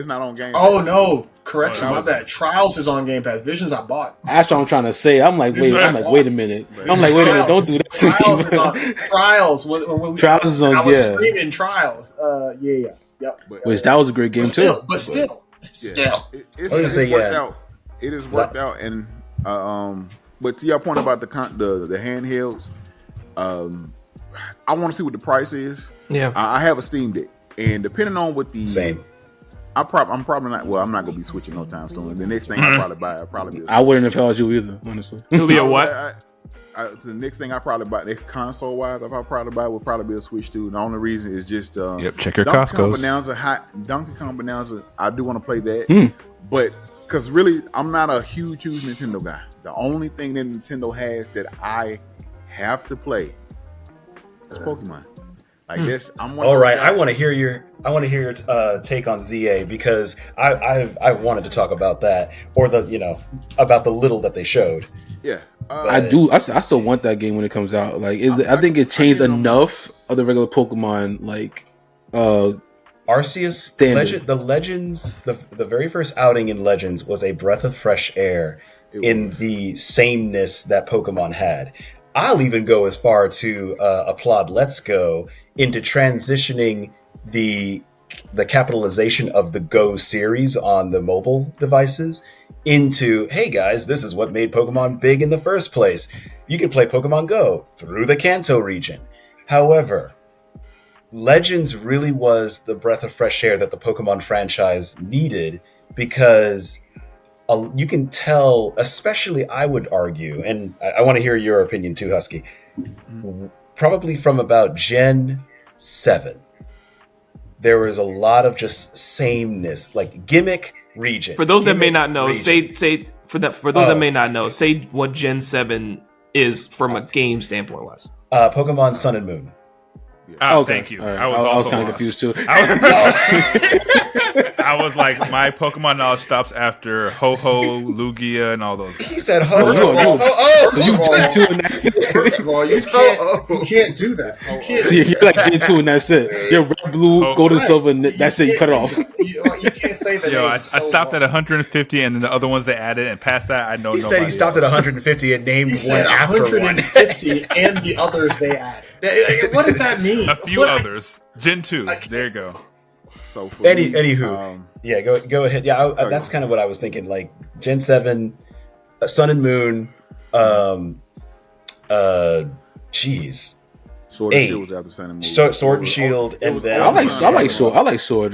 It's not on Game Pass. Oh no! Correction, my bad. Trials is on Game Pass. Visions I bought. That's what I'm trying to say. I'm like, wait a minute. Don't do that. Trials is on. Trials. Trials is on. I was streaming Trials. Yep. Which that was a great game too. But still. It is worked out, and but to your point about the handhelds, I want to see what the price is. Yeah, I have a Steam Deck, and depending on what the same. I'm probably not. Well, I'm not gonna be switching no time soon. The next thing I'll probably buy, I wouldn't have held you either, honestly. It'll be a what? The next thing I probably buy, next console wise, I'll probably buy would probably be a Switch 2. The only reason is just check your Costco's. Donkey Kong Bonanza. I do want to play that, but because really, I'm not a huge Nintendo guy. The only thing that Nintendo has that I have to play is Pokemon. Like this, all right. I want to hear your take on ZA because I wanted to talk about that or about the little that they showed. Yeah, I do. I still want that game when it comes out. Like, I think it changed enough of the regular Pokemon. Like, Arceus Legends, the very first outing in Legends was a breath of fresh air in the sameness that Pokemon had. I'll even go as far to applaud Let's Go into transitioning the capitalization of the Go series on the mobile devices into, hey guys, this is what made Pokemon big in the first place. You can play Pokemon Go through the Kanto region. However, Legends really was the breath of fresh air that the Pokemon franchise needed because you can tell, especially I would argue, and I want to hear your opinion too, Husky, probably from about Gen 7, there was a lot of just sameness, like gimmick region. For those that may not know, say what Gen 7 is from a game standpoint wise. Pokemon Sun and Moon. Oh, okay. Thank you. Right. I was kind of confused too. I was like, my Pokemon knowledge stops after Ho-Ho, Lugia, and all those guys. He said Ho-Ho. First of all, you can't do that. You can't. See, you're like Gen 2 and that's it. You're red, blue, gold, and silver, and that's it. You cut it off. You can't say that. Yo, I stopped at 150, and then the other ones they added, and past that, I know. He said he stopped at 150 and named one after 150 and the others they added. What does that mean? A few others. Gen 2. There you go. So for anywho, yeah, go ahead. Yeah, that's kind of what I was thinking. Like Gen 7, Sun and Moon, jeez. Sword and Shield was after Sun and Moon. Sword and Shield, and then I like Sword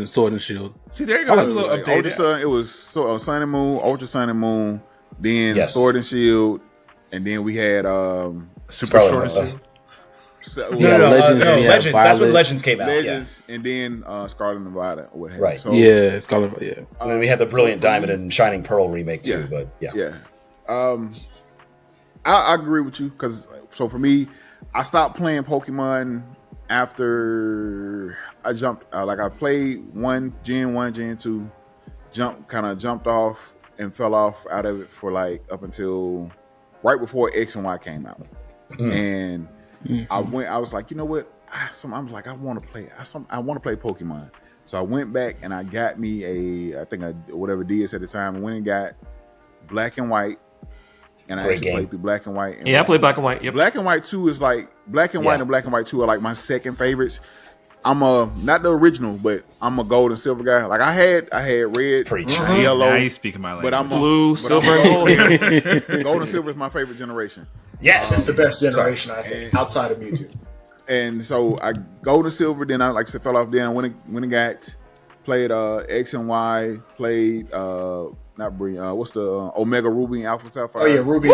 and Shield. See, there you go. Ultra Sun, it was Sun and Moon, Ultra Sun and Moon, then Sword and Shield, and then we had Super Sword and Shield. Legends. That's when Legends came out. Legends, and then Scarlet and Violet. Or what have right. So, Scarlet. Yeah. And then we had the Brilliant Diamond and Shining Pearl remake too. But I agree with you because for me, I stopped playing Pokemon after I jumped. I played Gen 1, Gen 2, jumped off and fell off out of it for up until right before X and Y came out, and. I was like, you know what? I want to play. I want to play Pokemon. So I went back and I got me whatever DS at the time. I went and got Black and White, and I actually played through Black and White. I played Black and White. Yep. Black and White 2 is Black and White and Black and White 2 are like my second favorites. I'm not the original, but I'm a gold and silver guy. Like I had red, yellow. Now you speaking my language. But I'm blue, silver, and gold. Gold and silver is my favorite generation. Yes, it's the best generation I think outside of Mewtwo. And so I gold and silver. Then I fell off. Then when it got played X and Y. Played not Brilliant. What's the Omega Ruby and Alpha Sapphire? Oh yeah, Ruby.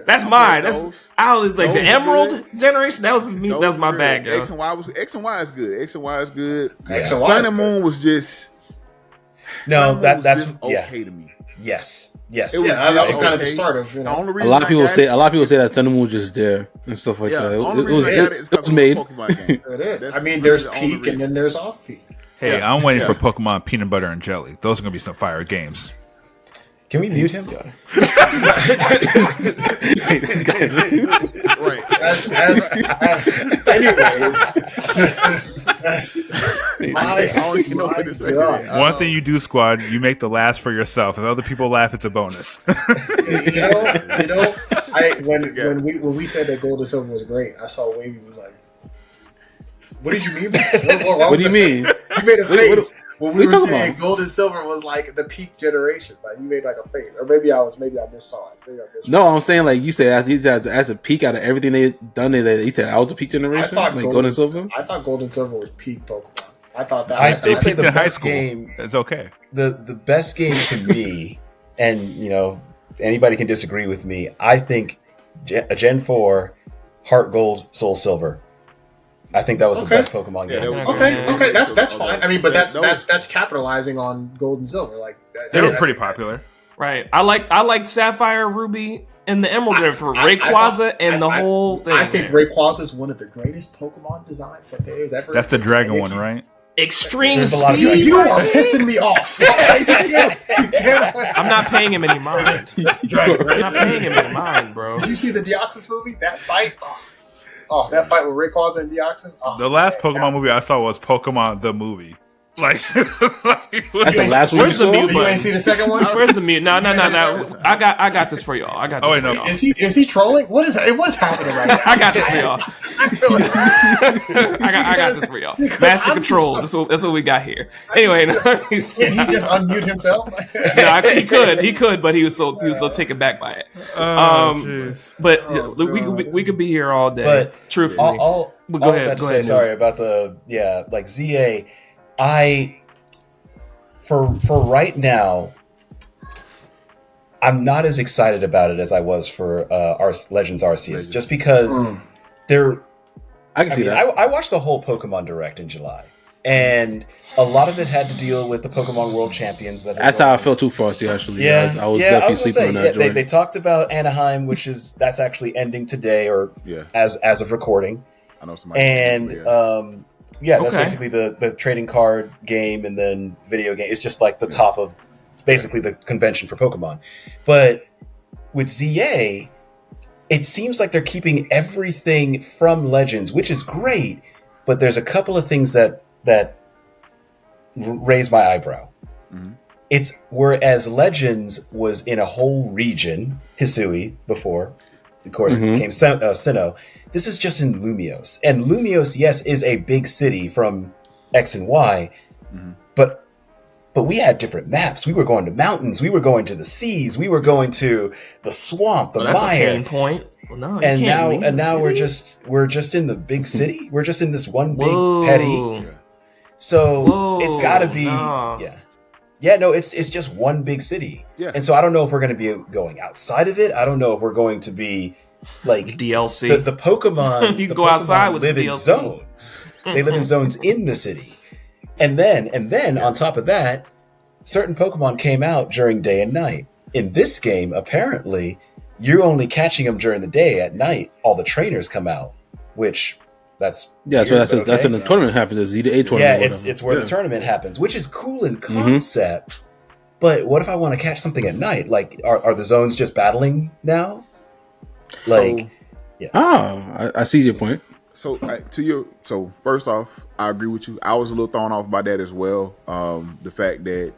That's mine. I was like the Emerald generation. That was me. That was my bag. X and Y is good. X and Y is good. X and Y. Sun and Moon was just that's okay to me. Yes. That was kind of the start of. A lot of people say that Sun and Moon was just there and stuff like that. It was made. It is. I mean, there's peak and then there's off peak. Hey, I'm waiting for Pokemon Peanut Butter and Jelly. Those are gonna be some fire games. Can we mute him? Right. I don't even know what to say. One thing you do, squad, you make the laugh for yourself. If other people laugh, it's a bonus. When we said that Gold and Silver was great, I saw Wavy was like, "What did you mean? What do you mean? You made a face when we what were you talking saying about? Gold and Silver was like the peak generation. Like you made like a face, or maybe I missaw it. No, I'm saying like you said as a peak out of everything they done. You said I was a peak I generation. thought Like Gold and Silver. I thought Gold and Silver was peak Pokemon. I thought that. I was still They say peaked the in high best school. game. It's okay. The best game to me, and anybody can disagree with me. I think Gen 4, Heart Gold, Soul Silver. I think that was the best Pokemon Yeah, game. that was- Okay, that's fine. I mean, but That was- that's capitalizing on Gold and Silver. Like They were pretty popular. Right. I liked Sapphire, Ruby, and the Emerald for Rayquaza and the whole thing. I think Rayquaza is one of the greatest Pokemon designs that there's ever. That's the existed. dragon If one, you- right? Extreme There's a lot of speed. You are pissing me off. I'm not paying him any mind. I'm not paying him any mind, bro. Did you see the Deoxys movie? That fight. Oh, that fight with Rayquaza and Deoxys. Oh, The last Pokemon movie I saw was Pokemon the movie. Like, That's the last one you Where's the saw. mute You ain't button? see the second one? Where's the mute? No. I got this for y'all. I got this Oh, wait, for no. y'all. Is he trolling? What is happening right now? I got this for y'all. I feel like I got this for y'all. Master I'm controls. That's what we got here. Anyway, no, Can he just unmute himself? he could, but he was so taken back by it. But we could be here all day. But truthfully, all But go ahead. Go ahead. Sorry about the like ZA. For right now, I'm not as excited about it as I was for Legends Arceus, just because they're. I can see that. I watched the whole Pokemon Direct in July, and a lot of it had to deal with the Pokemon World Champions. That's how I felt too, Frosty. Actually, Yeah, I was I definitely was gonna sleeping on say, that. they Jordan. talked about Anaheim, that's actually ending today, or as of recording. I know somebody. And that's Okay. basically the trading card game, and then video game. It's just like the top of basically the convention for Pokemon. But with ZA, it seems like they're keeping everything from Legends, which is great. But there's a couple of things that raise my eyebrow. Mm-hmm. It's whereas Legends was in a whole region, Hisui before, of course, it became Sinnoh. This is just in Lumiose. And Lumiose, yes, is a big city from X and Y, but we had different maps. We were going to mountains. We were going to the seas. We were going to the swamp, the that's a mire. pain point. Well, no, you And can't leave the now we're city. just in the big city. We're just in this one big Whoa. petty. So Whoa, it's got to be no. yeah. No, it's just one big city. Yeah. And so I don't know if we're going to be going outside of it. I don't know if we're going to be like DLC. the Pokemon. You the can go outside Pokemon with live the in DLC. zones. They live in zones in the city, and then on top of that, certain Pokemon came out during day and night. In this game, apparently, you're only catching them during the day. At night, all the trainers come out, which that's So weird, that's but that's okay. when the tournament happens. The Z to A Yeah, tournament. it's where the tournament happens, which is cool in concept. But what if I want to catch something at night? Like, are the zones just battling now? Like, I see your point. So first off, I agree with you. I was a little thrown off by that as well. The fact that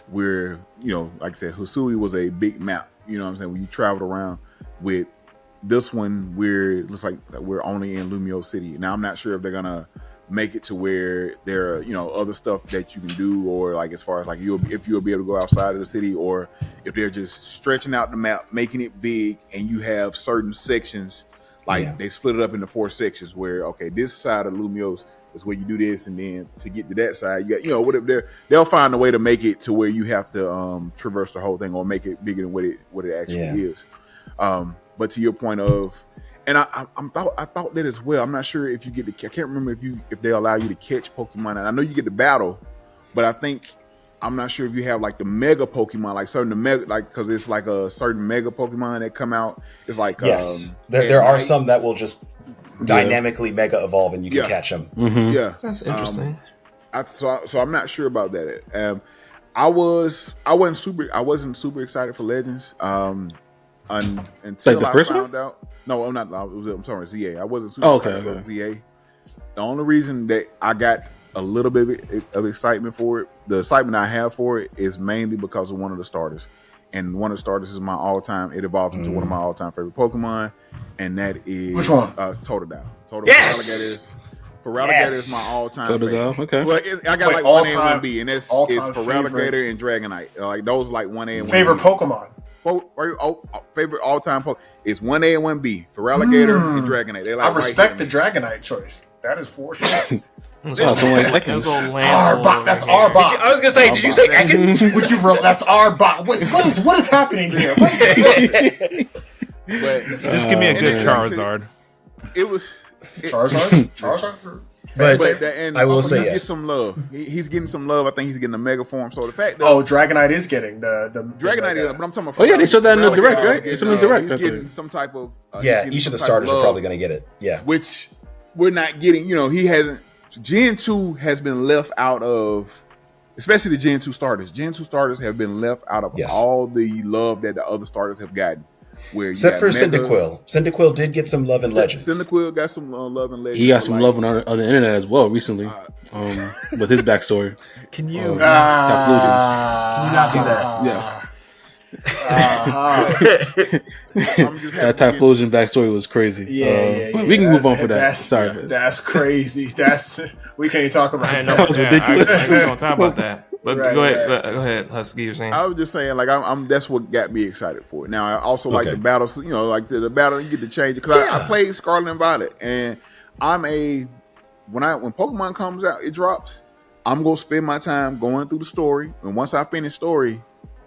we're, like I said, Hisui was a big map. You know what I'm saying? When you traveled around with this one, it looks like we're only in Lumiose City. Now I'm not sure if they're gonna make it to where there are, other stuff that you can do, or like as far as like if you'll be able to go outside of the city, or if they're just stretching out the map, making it big, and you have certain sections. Like they split it up into 4 sections where, okay, this side of Lumiose is where you do this, and then to get to that side, you got, whatever. They'll find a way to make it to where you have to traverse the whole thing, or make it bigger than what it actually is. But to your point of, and I thought that as well. I'm not sure if you get I can't remember if they allow you to catch Pokemon. And I know you get the battle, but I'm not sure if you have like the mega Pokemon, like certain because it's like a certain mega Pokemon that come out. It's like yes, there are some that will just dynamically mega evolve, and you can catch them. Yeah, That's interesting. So I'm not sure about that. I wasn't super excited for Legends. Until the I first found one? out. No, I'm not. I'm sorry, ZA. I wasn't super Oh, okay, excited for ZA. The only reason that I got a little bit of excitement for it, the excitement I have for it, is mainly because of one of the starters. And one of the starters is my all-time. It evolves into one of my all-time favorite Pokemon, and that is which one? Totodile. Yes. Feraligatr is my all-time Totodile, favorite. okay. Well, I got like 1A and 1B, and it's Feraligatr and Dragonite. Like those, like 1A and 1B. Favorite Pokemon. Favorite all-time Pokemon. It's 1A and 1B. Feraligatr and Dragonite. They like I respect the Dragonite choice. That is for sure. That's Arbok. That's Arbok. I was gonna say, did you say Ekans? Would you? That's Arbok. What is happening here? What is Just give me a good Charizard. It was Charizard. But and I will say he yes. gets some love. He's getting some love. I think he's getting a mega form. So the fact that Dragonite is getting the Dragonite is, but I'm talking about. Oh yeah, they showed that in the direct, right? They showed in the direct. He's getting some type of. Each of the starters are probably going to get it. Yeah, which we're not getting. He hasn't. Gen 2 has been left out of, especially the Gen 2 starters. Gen 2 starters have been left out of all the love that the other starters have gotten. Except for Cyndaquil. Cyndaquil did get some love in Legends. Cyndaquil got some love in Legends. He got some love on the internet as well recently, with his backstory. Can you? Can you not do that? Yeah. That Typhlosion backstory was crazy. But we can move on for that. Sorry, that's crazy. We can't talk about that. That was ridiculous. I don't talk about that. But go ahead, Husky. You're saying. I was just saying, like, I'm. That's what got me excited for it. Now, I also like the battles. Like the battle, you get to change it because I played Scarlet and Violet, and when Pokemon comes out, it drops. I'm gonna spend my time going through the story, and once I finish story,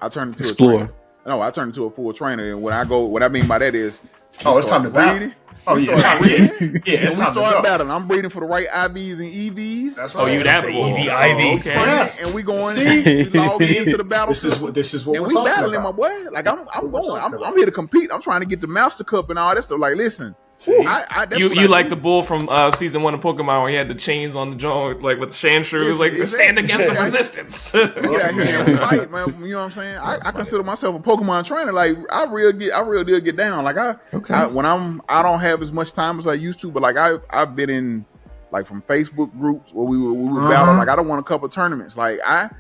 I turn into a trainer. No, I turn into a full trainer, and what I mean by that is, it's time to battle. It's time to go. Battling. I'm breeding for the right IVs and EVs. That's right. Oh, you that EV, IV? okay. Yes. And we going. We log into the battle. This is what and we're we talking battling, about. my boy. Like I'm going. I'm here to compete. I'm trying to get the Master Cup and all that stuff. Like, listen. You like the bull from season 1 of Pokemon where he had the chains on the jaw, like with the sandshrew. It was like stand against the resistance. Get out here and fight, man. You know what I'm saying? I consider myself a Pokemon trainer. Like I real deal get down. Like I don't have as much time as I used to, but like I've been in like from Facebook groups where we were battling. Like I don't want a couple tournaments. Like I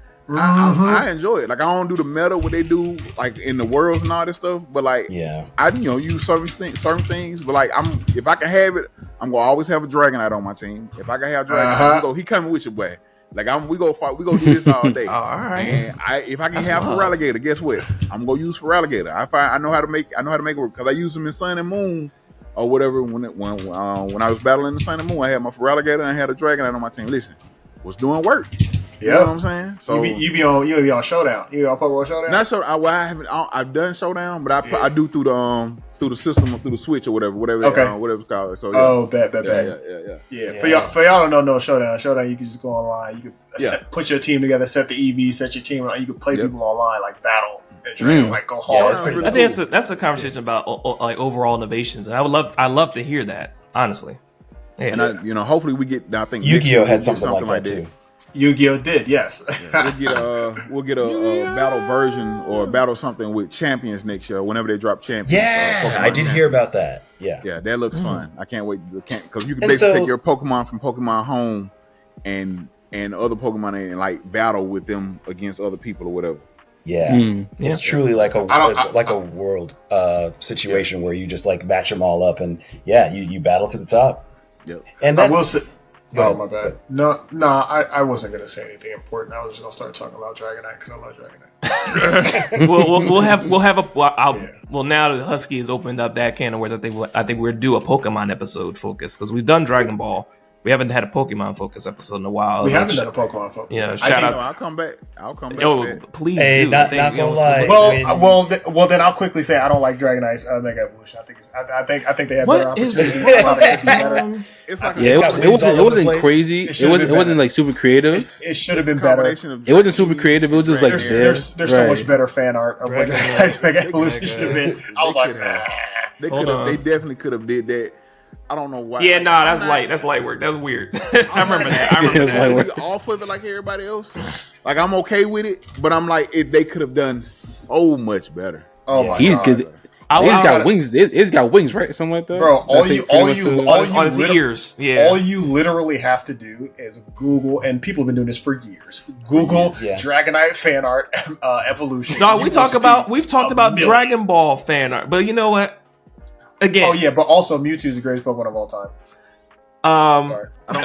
enjoy it. Like I don't do the meta what they do like in the worlds and all this stuff. But like I use certain things. But like if I can have it, I'm gonna always have a Dragonite on my team. If I can have Dragonite, he coming with your boy. Like we go fight. We go do this all day. All right. And if I can have Feraligatr, guess what? I'm gonna use Feraligatr. I know how to make it work because I use them in Sun and Moon or whatever. When I was battling the Sun and Moon, I had my Feraligatr and I had a Dragonite on my team. Listen, was doing work. You know what I'm saying? So you be on Showdown. You on Pokemon Showdown? Not so. I've done Showdown, but I do through the system, through the Switch or whatever it's called. So bet. Yeah. For y'all don't know Showdown. Showdown, you can just go online. You can put your team together, set the EV, set your team. You can play people online, like battle and train, like go hard. I think that's a conversation about like overall innovations, and I love to hear that, honestly. Yeah. And hopefully we get. I think Yu-Gi-Oh had something like that too. Yu-Gi-Oh did, yes. We'll get a battle version or a battle something with champions next year. Whenever they drop champions, I did hear about that. Yeah, that looks fun. I can't wait because you can basically take your Pokemon from Pokemon Home and other Pokemon and like battle with them against other people or whatever. Yeah, it's truly like a world situation where you just like match them all up and you battle to the top. Yep. And I will say. Oh, my bad. No, I wasn't going to say anything important. I was just going to start talking about Dragonite because I love Dragonite. Well, now that Husky has opened up that can of worms, I think we're due a Pokemon episode focus because we've done Dragon Ball. We haven't had a Pokemon focus episode in a while. We haven't done a Pokemon focus. Yeah, shout out. I'll come back. Yo, please do. Not gonna lie. Well, then I'll quickly say I don't like Dragonite's Mega Evolution. I think they have better opportunities. It wasn't crazy. It wasn't like super creative. It should have been better. It wasn't super creative. It was just like there's so much better fan art of what Dragonite's Mega Evolution should have been. I was like, they definitely could have did that. I don't know why. Yeah, like, nah, that's light. That's light work. That's weird. I remember that. I remember that. Off of it like everybody else. Like I'm okay with it, but I'm like they could have done so much better. Oh my god. It's got wings. It's got wings, right? Something like that. Bro, all you literally have to do is Google, and people have been doing this for years. Google Dragonite fan art evolution. No, we've talked about Dragon Ball fan art, but you know what? Again, oh yeah, but also Mewtwo is the greatest Pokemon of all time.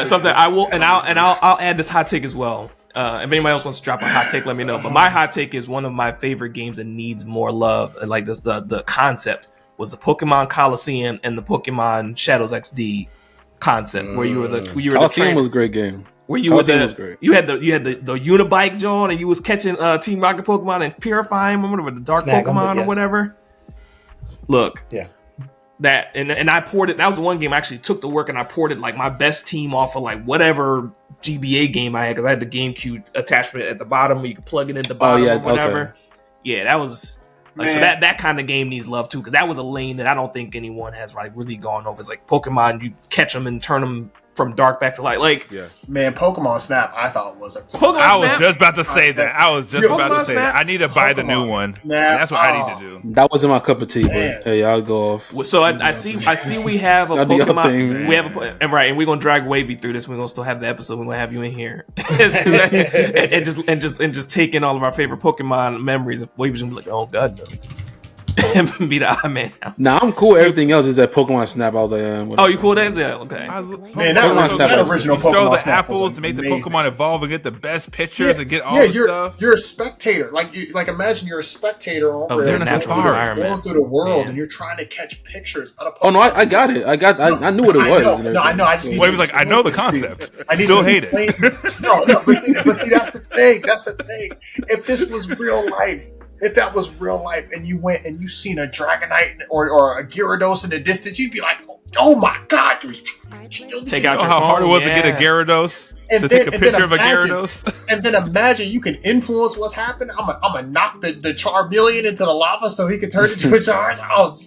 Something I will, and I'll add this hot take as well. If anybody else wants to drop a hot take, let me know. But my hot take is one of my favorite games that needs more love. Like this, the concept was the Pokemon Coliseum and the Pokemon Shadows XD concept, where you were the Coliseum was a great game. Where you was you had the Unibike John, and you was catching Team Rocket Pokemon and purifying them, whatever, the dark Pokemon or whatever. Look, that and I ported. That was the one game I actually took the work and I ported like my best team off of like whatever GBA game I had, because I had the GameCube attachment at the bottom where you could plug it in the bottom or whatever. Okay. Yeah, that was like, so that kind of game needs love too, because that was a lane that I don't think anyone has like really gone over. It's like Pokemon, you catch them and turn them from dark back to light. Like, man, Pokemon Snap, I thought was just about to say that. I need to buy the new one. That's what I need to do. That wasn't my cup of tea, but hey, I'll go off. So I see we have a Pokemon. We have and we're gonna drag Wavy through this. We're gonna still have the episode. We're gonna have you in here and just take in all of our favorite Pokemon memories. If Wavy's gonna be like, oh god, no. Be the eye man now. Nah, I'm cool. Everything else is that Pokemon Snap. I was like, oh, you cool, Dan? Yeah, okay. Man, that original Pokemon throw the Snap apples to make the Pokemon evolve and get the best pictures and get all the stuff. You're a spectator. Like imagine you're a spectator they're in a safari going through the world and you're trying to catch pictures of a Pokemon. Oh no, I got it. I knew what it was. I know. I just need was like, I know the concept. I still hate it. No, but see, that's the thing. That's the thing. If this was real life. If that was real life and you went and you seen a Dragonite or a Gyarados in the distance, you'd be like, oh my god. Take out your how phone, hard it was to get a Gyarados? To take a picture of a Gyarados? And then imagine you can influence what's happening. I'm gonna knock the Charmeleon into the lava so he can turn into a Charizard. Oh,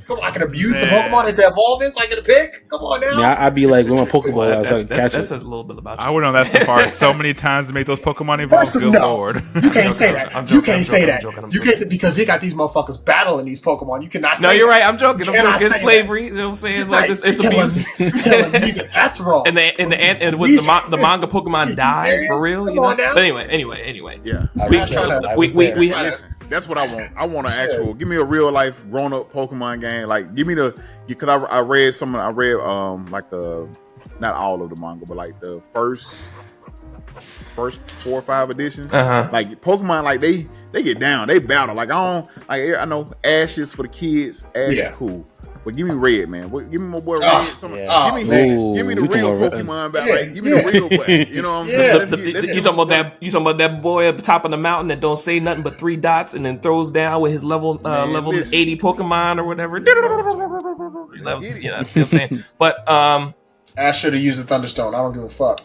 come on, I can abuse the Pokemon into evolving so I get a pick. Come on now. Yeah, I'd be like, with my Pokeball, that says a little bit about you. I went on that safari so many times to make those Pokemon evolve. Good lord. You can't say that. You can't say that. You can't say, because they got these motherfuckers battling these Pokemon. You cannot say No, you're that. right. I'm joking. It's slavery. You know what I'm saying? It's like it's abuse. You're telling me that's wrong. And with the manga Pokemon die for real. You know? But anyway. Yeah. We that's what I want. I want an actual. Give me a real life grown up Pokemon game. Like, give me because I read like the, not all of the manga, but like the first 4 or 5 editions. Like Pokemon, like they get down, they battle. Like I know Ash is for the kids. Ash is cool. But give me Red, man. Give me my boy Red. Give me the real Pokemon back. Like, give me the real boy. You know what I'm saying? You talking about that boy at the top of the mountain that don't say nothing but 3 dots and then throws down with his level 80 Pokemon or whatever. You know what I'm saying? But Ash should have used the Thunderstone. I don't give a fuck.